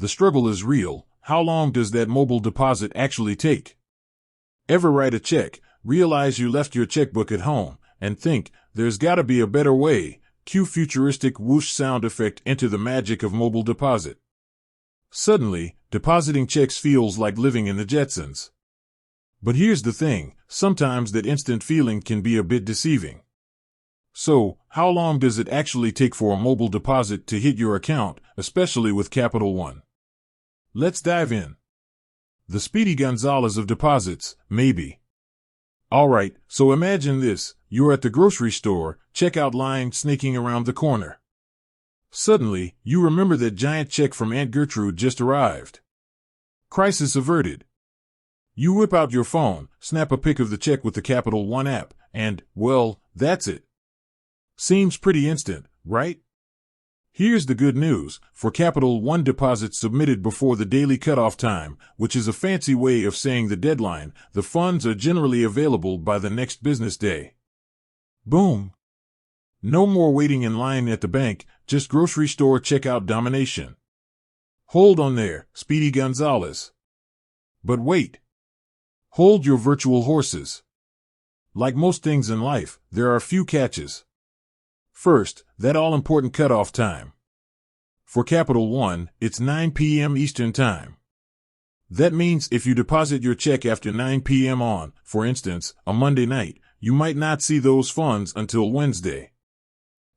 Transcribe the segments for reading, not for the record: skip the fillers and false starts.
the struggle is real. How long does that mobile deposit actually take? Ever write a check, realize you left your checkbook at home, and think, there's gotta be a better way? Cue futuristic whoosh sound effect into the magic of mobile deposit. Suddenly, depositing checks feels like living in the Jetsons. But here's the thing, sometimes that instant feeling can be a bit deceiving. So, how long does it actually take for a mobile deposit to hit your account, especially with Capital One? Let's dive in. The Speedy Gonzalez of deposits, maybe. Alright, so imagine this, you're at the grocery store, checkout line snaking around the corner. Suddenly, you remember that giant check from Aunt Gertrude just arrived. Crisis averted. You whip out your phone, snap a pic of the check with the Capital One app, and, well, that's it. Seems pretty instant, right? Here's the good news, for Capital One deposits submitted before the daily cutoff time, which is a fancy way of saying the deadline, the funds are generally available by the next business day. Boom! No more waiting in line at the bank, just grocery store checkout domination. Hold on there, Speedy Gonzalez. But wait. Hold your virtual horses. Like most things in life, there are a few catches. First, that all-important cutoff time. For Capital One, it's 9 p.m. Eastern Time. That means if you deposit your check after 9 p.m. on, for instance, a Monday night, you might not see those funds until Wednesday.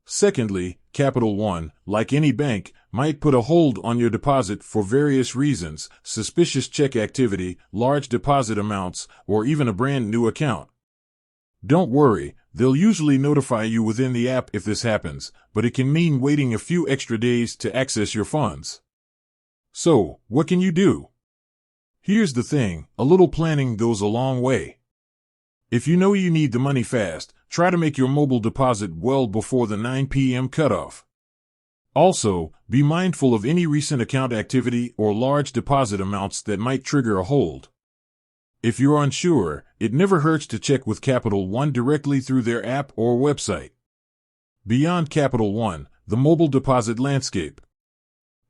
Secondly, Capital One, like any bank, might put a hold on your deposit for various reasons, suspicious check activity, large deposit amounts, or even a brand new account. Don't worry, they'll usually notify you within the app if this happens, but it can mean waiting a few extra days to access your funds. So, what can you do? Here's the thing, a little planning goes a long way. If you know you need the money fast, try to make your mobile deposit well before the 9 p.m. cutoff. Also, be mindful of any recent account activity or large deposit amounts that might trigger a hold. If you're unsure, it never hurts to check with Capital One directly through their app or website. Beyond Capital One, the mobile deposit landscape.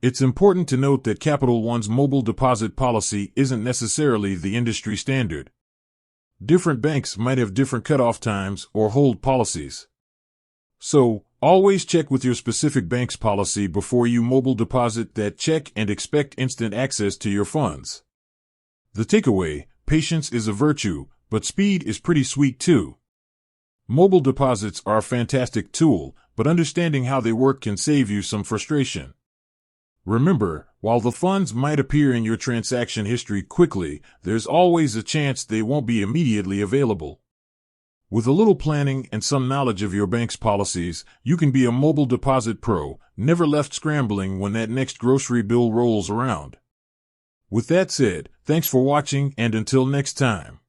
It's important to note that Capital One's mobile deposit policy isn't necessarily the industry standard. Different banks might have different cutoff times or hold policies. So, always check with your specific bank's policy before you mobile deposit that check and expect instant access to your funds. The takeaway: patience is a virtue, but speed is pretty sweet too. Mobile deposits are a fantastic tool, but understanding how they work can save you some frustration. Remember, while the funds might appear in your transaction history quickly, there's always a chance they won't be immediately available. With a little planning and some knowledge of your bank's policies, you can be a mobile deposit pro, never left scrambling when that next grocery bill rolls around. With that said, thanks for watching, and until next time.